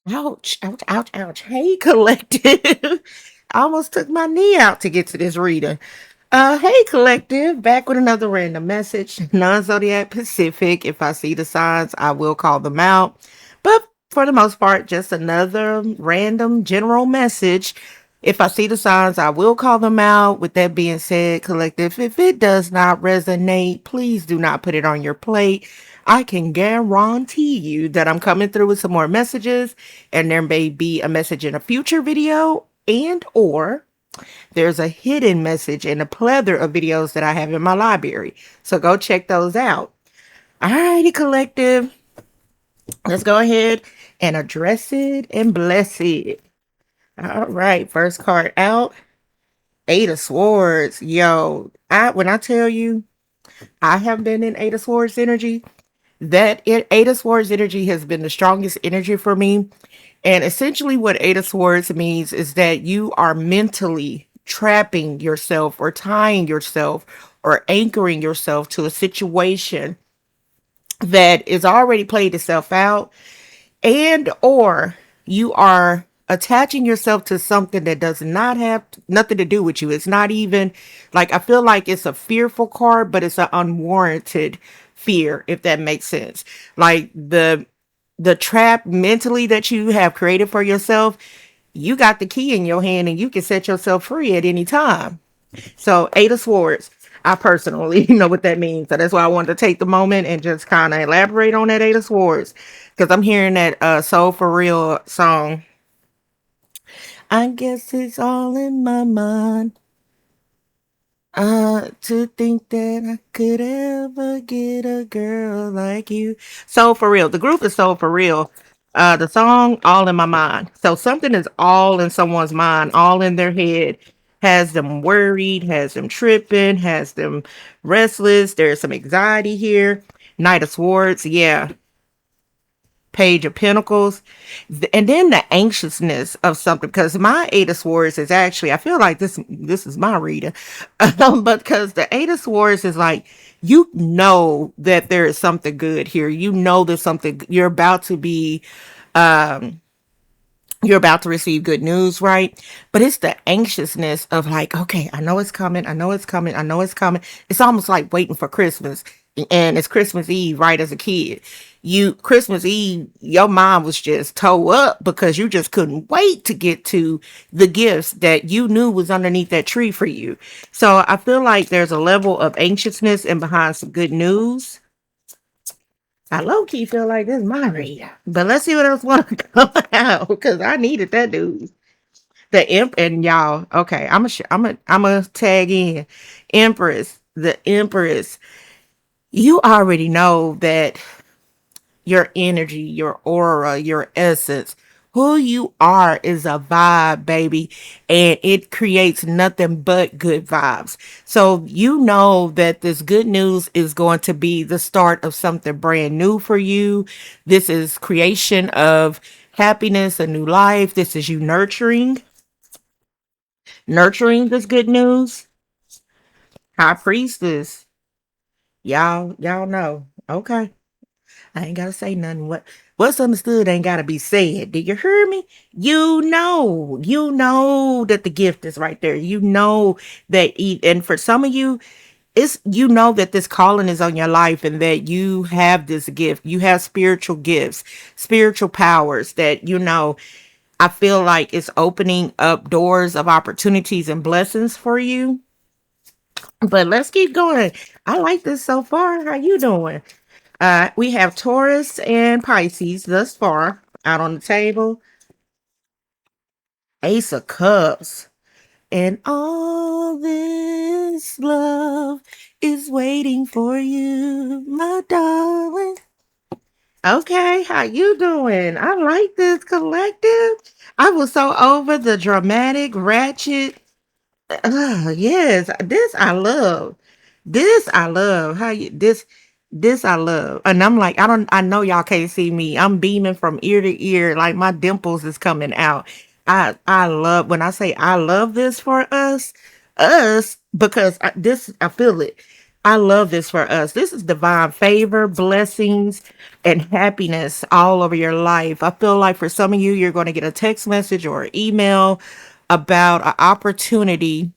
Ouch, ouch, ouch, ouch. Hey, collective. I almost took my knee out to get to this reading. Hey, collective. Back with another random message. Non zodiac Pacific. If I see the signs, I will call them out. But for the most part, just another random general message. If I see the signs, I will call them out. With that being said, collective, if it does not resonate, please do not put it on your plate. I can guarantee you that I'm coming through with some more messages, and there may be a message in a future video, and or there's a hidden message in a plethora of videos that I have in my library. So go check those out. Alrighty, collective. Let's go ahead and address it and bless it. All right, first card out. Eight of Swords. Yo, when I tell you I have been in Eight of Swords energy, Eight of Swords energy has been the strongest energy for me. And essentially, what Eight of Swords means is that you are mentally trapping yourself or tying yourself or anchoring yourself to a situation that is already played itself out, and or you are attaching yourself to something that does not have nothing to do with you. It's not even like, I feel like it's a fearful card, but it's an unwarranted fear, if that makes sense. Like the trap mentally that you have created for yourself, you got the key in your hand and you can set yourself free at any time. So, Eight of Swords, I personally know what that means. So that's why I wanted to take the moment and just kind of elaborate on that Eight of Swords. Because I'm hearing that Soul for Real song. I guess it's all in my mind. To think that I could ever get a girl like you. Soul for Real. The group is Soul for Real. The song, All in My Mind. So something is all in someone's mind, all in their head, has them worried, has them tripping, has them restless. There's some anxiety here. Knight of Swords, yeah. Page of Pentacles, and then the anxiousness of something. Because my Eight of Swords is actually, I feel like this is my reading, but because the Eight of Swords is like, you know that there is something good here. You know there's something um you're about to receive good news, right? But it's the anxiousness of like, okay, I know it's coming, I know it's coming, I know it's coming. It's almost like waiting for Christmas. And it's Christmas Eve, right? As a kid, Christmas Eve, your mind was just toe up because you just couldn't wait to get to the gifts that you knew was underneath that tree for you. So I feel like there's a level of anxiousness and behind some good news. I low key feel like this is my read, but let's see what else want to come out because I needed that news. The imp and y'all, okay, I'm a tag in Empress. The Empress. You already know that your energy, your aura, your essence, who you are is a vibe, baby, and it creates nothing but good vibes. So you know that this good news is going to be the start of something brand new for you. This is creation of happiness, a new life. This is you nurturing this good news. High priestess, y'all know. Okay. I ain't gotta say nothing. What's understood ain't gotta be said. Do you hear me? You know that the gift is right there. You know that, and for some of you, it's, you know that this calling is on your life and that you have this gift. You have spiritual gifts, spiritual powers that, I feel like it's opening up doors of opportunities and blessings for you. But let's keep going. I like this so far. How you doing? We have Taurus and Pisces thus far out on the table. Ace of Cups. And all this love is waiting for you, my darling. Okay, how you doing? I like this collective. I was so over the dramatic, ratchet. Yes, this I love. This I love. This I love. And I'm like, I know y'all can't see me. I'm beaming from ear to ear, like my dimples is coming out. I love, when I say I love this for us, because I feel it. I love this for us. This is divine favor, blessings, and happiness all over your life. I feel like for some of you, you're going to get a text message or an email about an opportunity.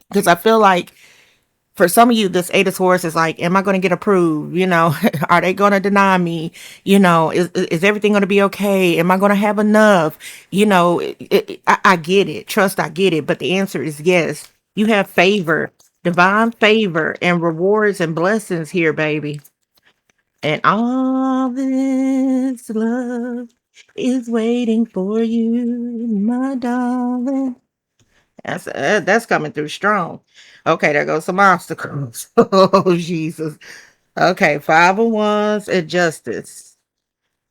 Because I feel like for some of you, this Eight of Swords is like, am I going to get approved? Are they going to deny me? Is everything going to be okay? Am I going to have enough? I get it. Trust, I get it. But the answer is yes. You have favor, divine favor, and rewards and blessings here, baby. And all this love is waiting for you, my darling. That's coming through strong. Okay, there goes some obstacles. Oh, Jesus. Okay, five of wands and justice.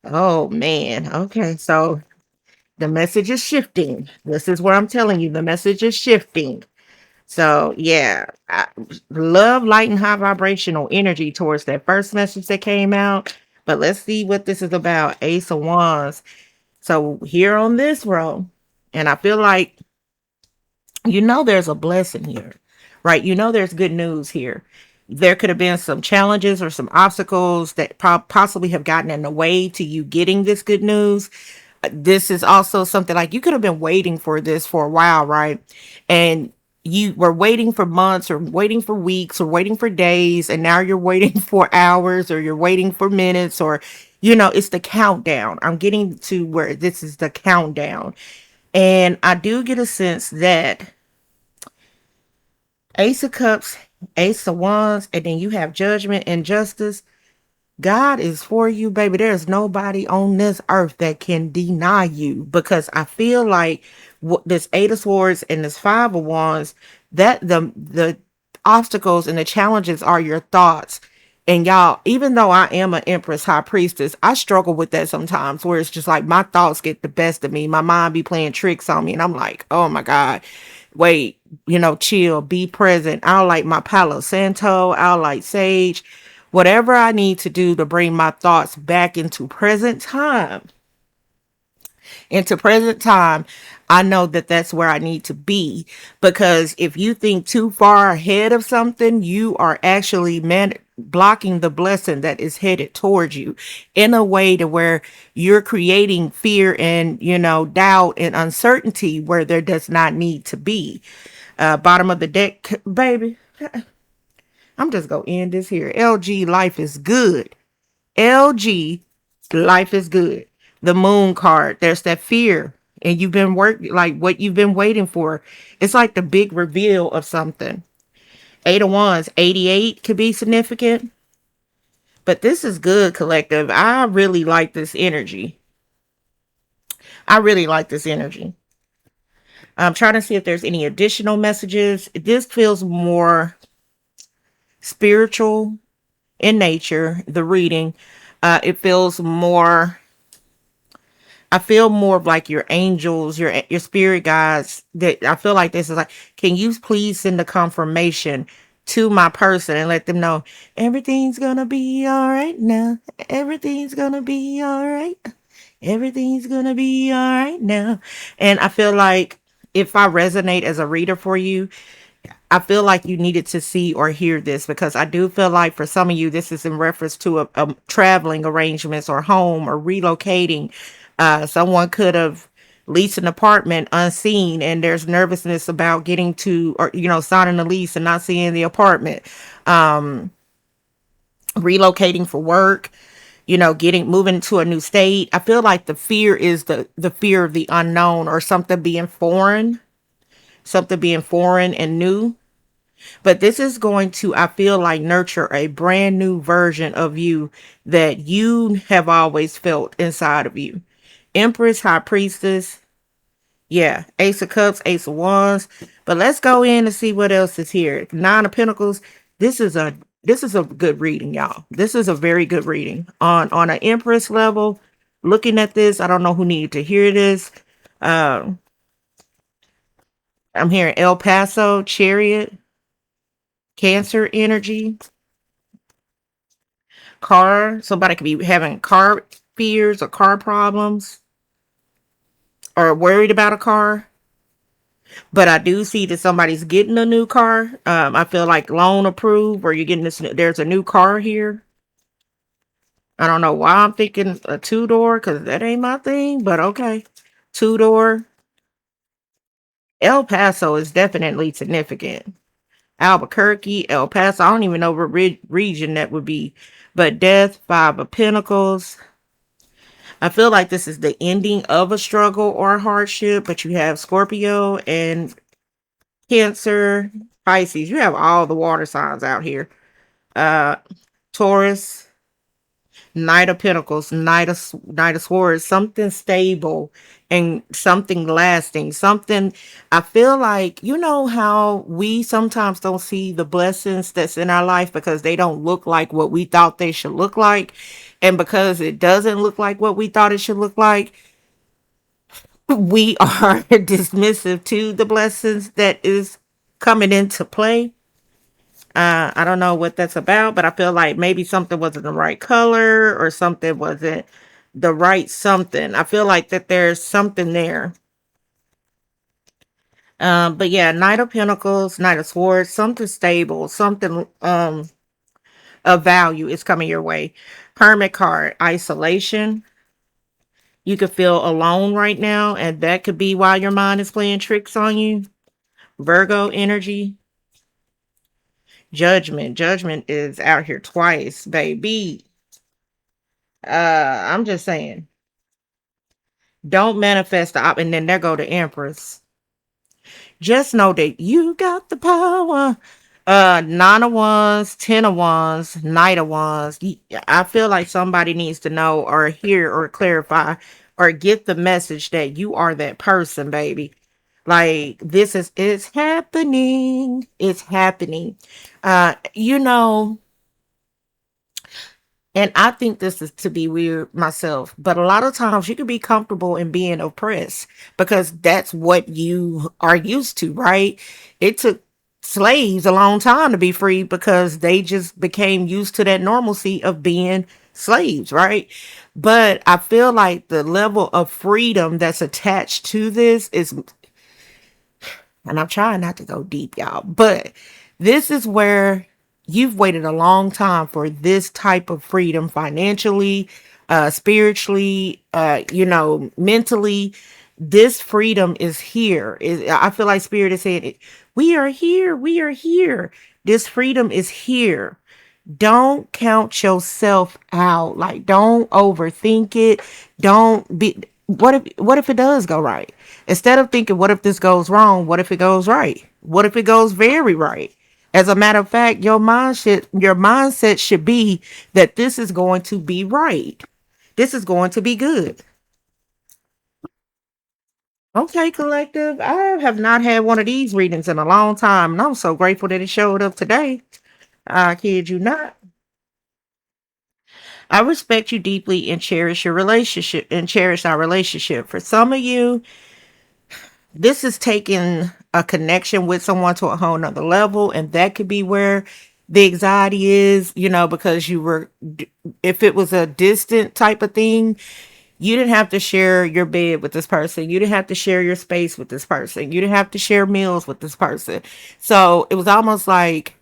Oh man. Okay, so the message is shifting. This is what I'm telling you. The message is shifting. So yeah, love, light, and high vibrational energy towards that first message that came out. But let's see what this is about. Ace of Wands. So here on this row, and I feel like there's a blessing here, right? There's good news here. There could have been some challenges or some obstacles that possibly have gotten in the way to you getting this good news. This is also something like you could have been waiting for this for a while, right? And you were waiting for months or waiting for weeks or waiting for days, and now you're waiting for hours or you're waiting for minutes, or it's the countdown. I'm getting to where this is the countdown. And I do get a sense that Ace of Cups, Ace of Wands, and then you have Judgment and Justice. God is for you, baby. There's nobody on this earth that can deny you, because I feel like this Eight of Swords and this Five of Wands, that the obstacles and the challenges are your thoughts. And y'all, even though I am an Empress High Priestess, I struggle with that sometimes, where it's just like my thoughts get the best of me. My mind be playing tricks on me, and I'm like, oh my God, wait, chill, be present. I'll light my Palo Santo, I'll light sage, whatever I need to do to bring my thoughts back into present time. I know that that's where I need to be, because if you think too far ahead of something, you are actually blocking the blessing that is headed towards you in a way to where you're creating fear and, doubt and uncertainty where there does not need to be. Bottom of the deck, baby. I'm just going to end this here. LG, life is good. LG, life is good. The moon card, there's that fear. And you've been working, like what you've been waiting for. It's like the big reveal of something. Eight of Wands, 88 could be significant. But this is good, collective. I really like this energy. I really like this energy. I'm trying to see if there's any additional messages. This feels more spiritual in nature, the reading. It feels more, I feel more of like your angels, your spirit guides. That I feel like this is like, can you please send a confirmation to my person and let them know everything's gonna be all right now. Everything's gonna be all right. Everything's gonna be all right now. And I feel like if I resonate as a reader for you, I feel like you needed to see or hear this, because I do feel like for some of you, this is in reference to a traveling arrangements or home or relocating. Someone could have leased an apartment unseen, and there's nervousness about getting to, or, signing a lease and not seeing the apartment. Relocating for work, moving to a new state. I feel like the fear is the fear of the unknown, or something being foreign and new. But this is going to, I feel like, nurture a brand new version of you that you have always felt inside of you. Empress, High Priestess, yeah, Ace of Cups, Ace of Wands. But let's go in and see what else is here. Nine of Pentacles. This is a good reading, y'all. This is a very good reading. On an Empress level, looking at this, I don't know who needed to hear this. I'm hearing El Paso, Chariot, Cancer energy, car. Somebody could be having car fears or car problems, or worried about a car. But I do see that somebody's getting a new car. I feel like loan approved, or you're getting this. There's a new car here. I don't know why I'm thinking a two door because that ain't my thing, but okay. Two door. El Paso is definitely significant. Albuquerque, El Paso. I don't even know what region that would be. But death, five of pentacles. I feel like this is the ending of a struggle or a hardship, but you have Scorpio and Cancer, Pisces. You have all the water signs out here. Uh, Taurus, Knight of Pentacles, Knight of Swords, something stable and something lasting. Something I feel like you know how we sometimes don't see the blessings that's in our life because they don't look like what we thought they should look like. And because it doesn't look like what we thought it should look like, we are dismissive to the blessings that is coming into play. I don't know what that's about, but I feel like maybe something wasn't the right color or something wasn't the right something. I feel like that there's something there. But yeah, Knight of Pentacles, Knight of Swords, something stable, something of value is coming your way. Hermit card, isolation. You could feel alone right now, and that could be why your mind is playing tricks on you. Virgo energy, judgment. Judgment is out here twice, baby. I'm just saying, don't manifest and then there go the Empress. Just know that you got the power. Nine of Wands, Ten of Wands, Knight of Wands. I feel like somebody needs to know or hear or clarify or get the message that you are that person, baby. Like this is it's happening. It's happening. You know, and I think this is to be weird myself, but a lot of times you can be comfortable in being oppressed because that's what you are used to, right? It took slaves a long time to be free because they just became used to that normalcy of being slaves, right? But I feel like the level of freedom that's attached to this is, and I'm trying not to go deep, y'all, but this is where you've waited a long time for this type of freedom financially, spiritually, mentally. This freedom is here. I feel like Spirit is saying, we are here. We are here. This freedom is here. Don't count yourself out. Like, don't overthink it. Don't be. What if it does go right? Instead of thinking, what if this goes wrong? What if it goes right? What if it goes very right? As a matter of fact, your mindset should be that this is going to be right. This is going to be good. Okay, collective. I have not had one of these readings in a long time, and I'm so grateful that it showed up today. I kid you not. I respect you deeply and cherish your relationship and cherish our relationship. For some of you, this is taking a connection with someone to a whole nother level, and that could be where the anxiety is, because if it was a distant type of thing, you didn't have to share your bed with this person. You didn't have to share your space with this person. You didn't have to share meals with this person. So it was almost like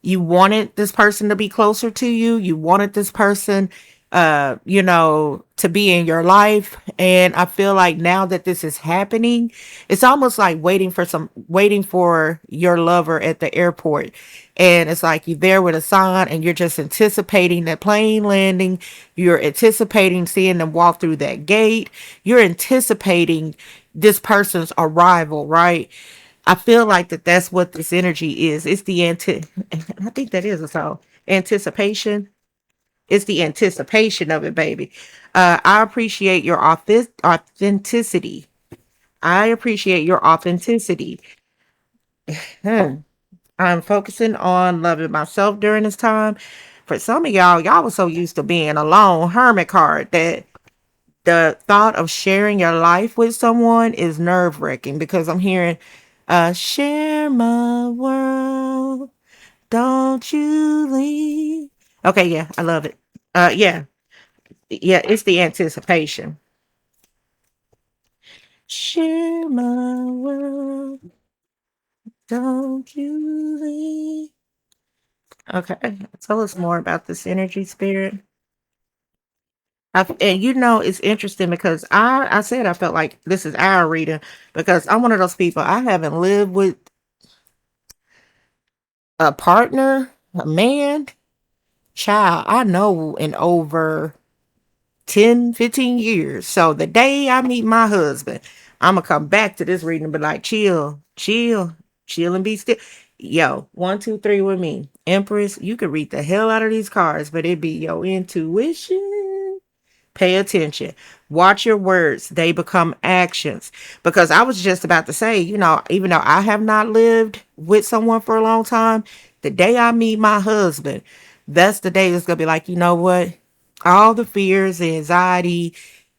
you wanted this person to be closer to you. You wanted this person, to be in your life. And I feel like now that this is happening, it's almost like waiting for your lover at the airport. And it's like you're there with a sign and you're just anticipating that plane landing. You're anticipating seeing them walk through that gate. You're anticipating this person's arrival, right? I feel like that's what this energy is. It's the I think that is a song. Anticipation. It's the anticipation of it, baby. I appreciate your authenticity. I appreciate your authenticity. Hmm. I'm focusing on loving myself during this time. For some of y'all were so used to being alone, hermit card, that the thought of sharing your life with someone is nerve wracking because I'm hearing, share my world. Don't you leave. Okay, yeah, I love it. Yeah, it's the anticipation. Share my world. Don't you leave. Okay. Tell us more about this energy spirit. And it's interesting because I said I felt like this is our reading because I'm one of those people. I haven't lived with a partner, a man, child, I know in over 10, 15 years. So the day I meet my husband, I'm going to come back to this reading and be like, chill, chill, chill and be still. Yo, 1, 2, 3 with me. Empress, you could read the hell out of these cards, but it be your intuition. Pay attention. Watch your words. They become actions. Because I was just about to say, even though I have not lived with someone for a long time, the day I meet my husband, that's the day it's going to be like, you know what? All the fears, the anxiety,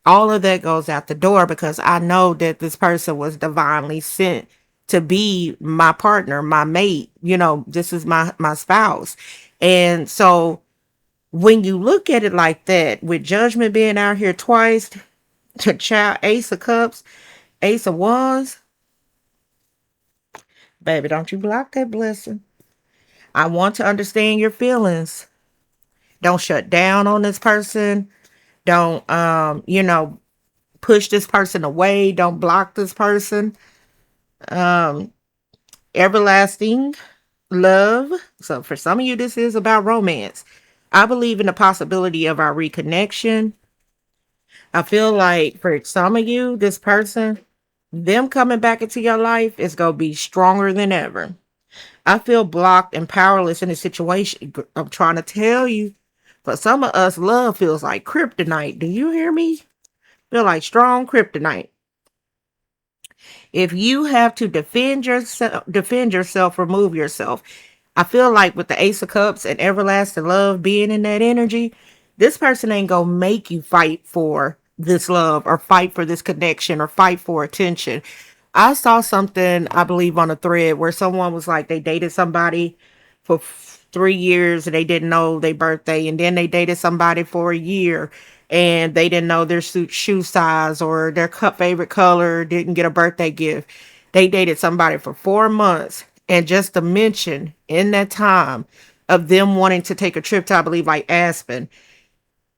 all of that goes out the door because I know that this person was divinely sent to be my partner, my mate. This is my spouse. And so when you look at it like that, with judgment being out here twice, to child Ace of Cups, Ace of Wands, baby, don't you block that blessing. I want to understand your feelings. Don't shut down on this person. Don't push this person away. Don't block this person. Um, Everlasting love. So for some of you, this is about romance. I believe in the possibility of our reconnection. I feel like for some of you, this person, them coming back into your life is going to be stronger than ever. I feel blocked and powerless in a situation. I'm trying to tell you, for some of us, love feels like kryptonite. Do you hear me? Feel like strong kryptonite. If you have to defend yourself, remove yourself. I feel like with the Ace of Cups and everlasting love being in that energy, this person ain't gonna make you fight for this love or fight for this connection or fight for attention. I saw something, I believe, on a thread where someone was like they dated somebody for 3 years and they didn't know their birthday, and then they dated somebody for a year and they didn't know their shoe size or their favorite color, didn't get a birthday gift. They dated somebody for 4 months, and just to mention in that time of them wanting to take a trip to, I believe, like Aspen,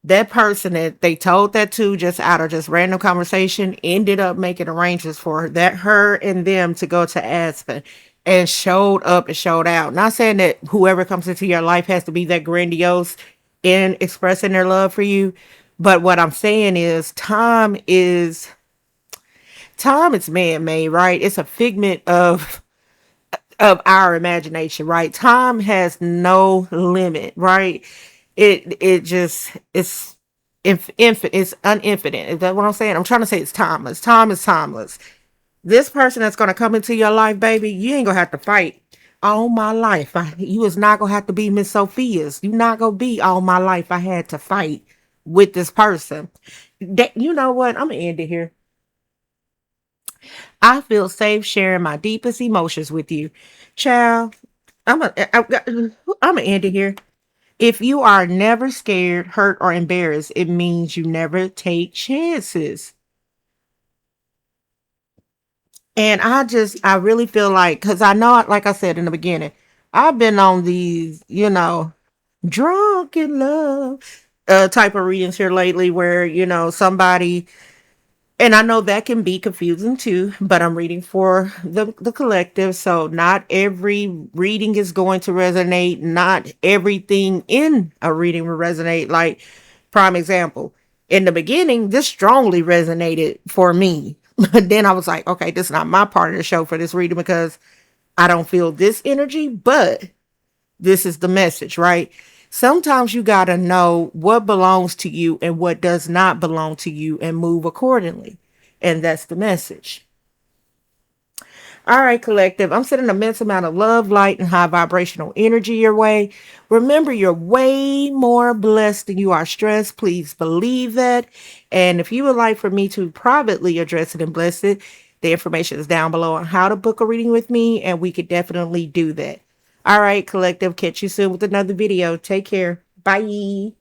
that person that they told that to just out of just random conversation ended up making arrangements for her and them to go to Aspen, and showed up and showed out. Not saying that whoever comes into your life has to be that grandiose in expressing their love for you, but what I'm saying is time is man-made, right? It's a figment of our imagination, right? Time has no limit, right? It just it's infinite. It's uninfinite. Is that what I'm saying? I'm trying to say it's timeless. Time is timeless. This person that's gonna come into your life, baby, you ain't gonna have to fight all my life. You is not gonna have to be Miss Sophia's. You not gonna be all my life. I had to fight with this person. You know what? I'm gonna end it here. I feel safe sharing my deepest emotions with you, child. I'm gonna end it here. If you are never scared, hurt, or embarrassed, it means you never take chances. And I really feel like, because I know, like I said in the beginning, I've been on these, drunk in love type of readings here lately where, somebody, and I know that can be confusing too, but I'm reading for the collective. So not every reading is going to resonate. Not everything in a reading will resonate. Like, prime example, in the beginning, this strongly resonated for me. But then I was like, okay, this is not my part of the show for this reading because I don't feel this energy, but this is the message, right? Sometimes you got to know what belongs to you and what does not belong to you and move accordingly. And that's the message. All right, collective. I'm sending an immense amount of love, light, and high vibrational energy your way. Remember, you're way more blessed than you are stressed. Please believe that. And if you would like for me to privately address it and bless it, the information is down below on how to book a reading with me, and we could definitely do that. All right, collective. Catch you soon with another video. Take care. Bye.